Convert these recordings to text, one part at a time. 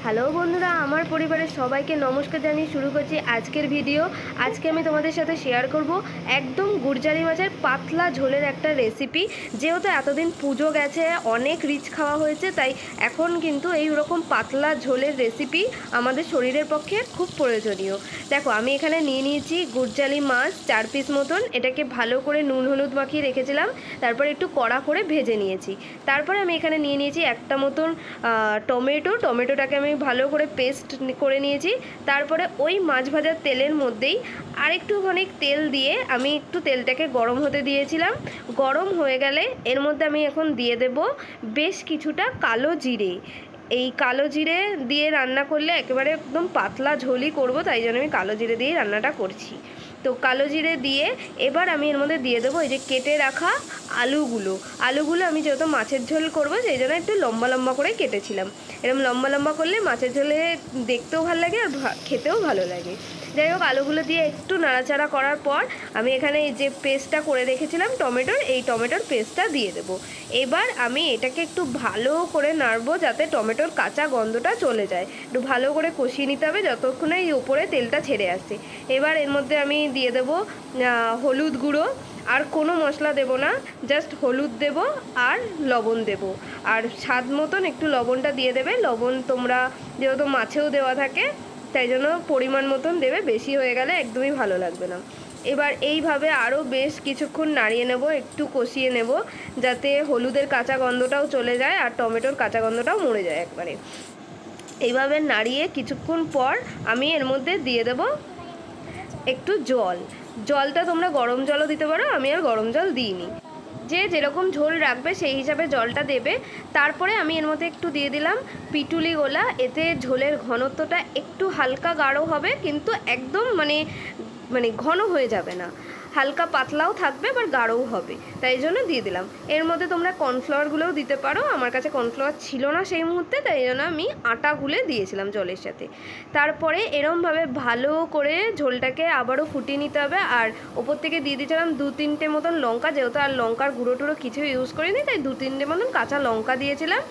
Hello বন্ধুরা, আমার পরিবারের সবাইকে নমস্কার জানিয়ে শুরু করছি আজকের ভিডিও। আজকে আমি তোমাদের সাথে শেয়ার করব একদম গুড়জালি মাছের পাতলা ঝোলের একটা রেসিপি। যেহেতু এতদিন পুজো গেছে, অনেক রিচ খাওয়া হয়েছে, তাই এখন কিন্তু এই রকম পাতলা ঝোলের রেসিপি আমাদের শরীরের পক্ষে খুব প্রয়োজনীয়। দেখো, আমি এখানে নিয়ে নিয়েছি গুড়জালি মাছ 4 পিস মতন। এটাকে ভালো করে নুন হলুদ মাখিয়ে রেখেছিলাম, তারপর একটু কড়া করে ভেজে নিয়েছি। তারপরে আমি এখানে নিয়ে নিয়েছি একটা মতন টমেটোটাকে আমি ভালো করে পেস্ট করে নিয়েছি। তারপরে ওই মাছ ভাজার তেলের মধ্যেই আরেকটুখানি তেল দিয়ে আমি একটু তেলটাকে গরম হতে দিয়েছিলাম। গরম হয়ে গেলে এর মধ্যে আমি এখন দিয়ে দেব বেশ কিছুটা কালো জিরে। এই কালো জিরে দিয়ে রান্না করলে একেবারে একদম পাতলা ঝোলই করব, তাই জন্য আমি কালো জিরে দিয়েই রান্নাটা করছি। তো কালো জিরে দিয়ে এবার আমি এর মধ্যে দিয়ে দেবো এই যে কেটে রাখা আলুগুলো আমি যেহেতু মাছের ঝোল করব সেই জন্য একটু লম্বা লম্বা করে কেটেছিলাম। এরকম লম্বা লম্বা করলে মাছের ঝোলে দেখতেও ভালো লাগে আর খেতেও ভালো লাগে। যাই হোক, আলুগুলো দিয়ে একটু নাড়াচাড়া করার পর আমি এখানে এই যে পেস্টটা করে রেখেছিলাম এই টমেটোর পেস্টটা দিয়ে দেবো। এবার আমি এটাকে একটু ভালো করে নাড়বো যাতে টমেটোর কাঁচা গন্ধটা চলে যায়। একটু ভালো করে কষিয়ে নিতে হবে যতক্ষণে এই উপরে তেলটা ছেড়ে আসছে। এবার এর মধ্যে আমি দিয়ে দেবো হলুদ গুঁড়ো। আর কোনো মশলা দেব না, জাস্ট হলুদ দেব আর লবণ দেব। আর স্বাদ মতন একটু লবণটা দিয়ে দেবে। লবণ তোমরা যেহেতু মাছেও দেওয়া থাকে তাই জন্য পরিমাণ মতন দেবে, বেশি হয়ে গেলে একদমই ভালো লাগবে না। এবার এইভাবে আরও বেশ কিছুক্ষণ নাড়িয়ে নেব, একটু কষিয়ে নেব যাতে হলুদের কাঁচা গন্ধটাও চলে যায় আর টমেটোর কাঁচা গন্ধটাও মরে যায় একবারে। এইভাবে নাড়িয়ে কিছুক্ষণ পর আমি এর মধ্যে দিয়ে দেব একটু জলটা তোমরা গরম জলও দিতে পারো, আমি আর গরম জল দিইনি। যে যেরকম ঝোল রাখবে সেই হিসাবে জলটা দেবে। তারপরে আমি এর মধ্যে একটু দিয়ে দিলাম পিটুলি গোলা। এতে ঝোলের ঘনত্বটা একটু হালকা গাঢ় হবে, কিন্তু একদম মানে ঘন হয়ে যাবে না, হালকা পাতলাও থাকবে আবার গাঢ়ও হবে, তাই জন্য দিয়ে দিলাম। এর মধ্যে তোমরা কর্নফ্লাওয়ারগুলোও দিতে পারো, আমার কাছে কর্নফ্লাওয়ার ছিল না সেই মুহূর্তে, তাই জন্য আমি আটা গুলে দিয়েছিলাম জলের সাথে। তারপরে এরমভাবে ভালো করে ঝোলটাকে আবারও ফুটিয়ে নিতে হবে। আর ওপর থেকে দিয়ে দিয়েছিলাম 2-3টে মতন লঙ্কা, যেহেতু আর লঙ্কার গুঁড়ো টুড়ো কিছু ইউজ করিনি তাই 2-3টে মতন কাঁচা লঙ্কা দিয়েছিলাম।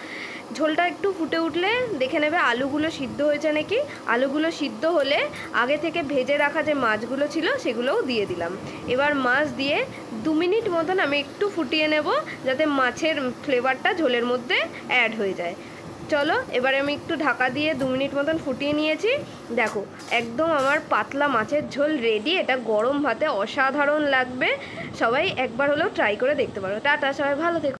ঝোলটা একটু ফুটে উঠলে দেখে নেবে আলুগুলো সিদ্ধ হয়েছে নাকি। আলুগুলো সিদ্ধ হলে আগে থেকে ভেজে রাখা যে মাছগুলো ছিল সেগুলোও দিয়ে দিলাম। এবার মাছ দিয়ে 2 মিনিট মতন আমি একটু ফুটিয়ে নেব যাতে মাছের ফ্লেভারটা ঝোলের মধ্যে অ্যাড হয়ে যায়। চলো, এবারে আমি একটু ঢাকা দিয়ে 2 মিনিট মতন ফুটিয়ে নিয়েছি। দেখো, একদম আমার পাতলা মাছের ঝোল রেডি। এটা গরম ভাতে অসাধারণ লাগবে। সবাই একবার হলেও ট্রাই করে দেখতে পারো। টাটা, সবাই ভালো থেকো।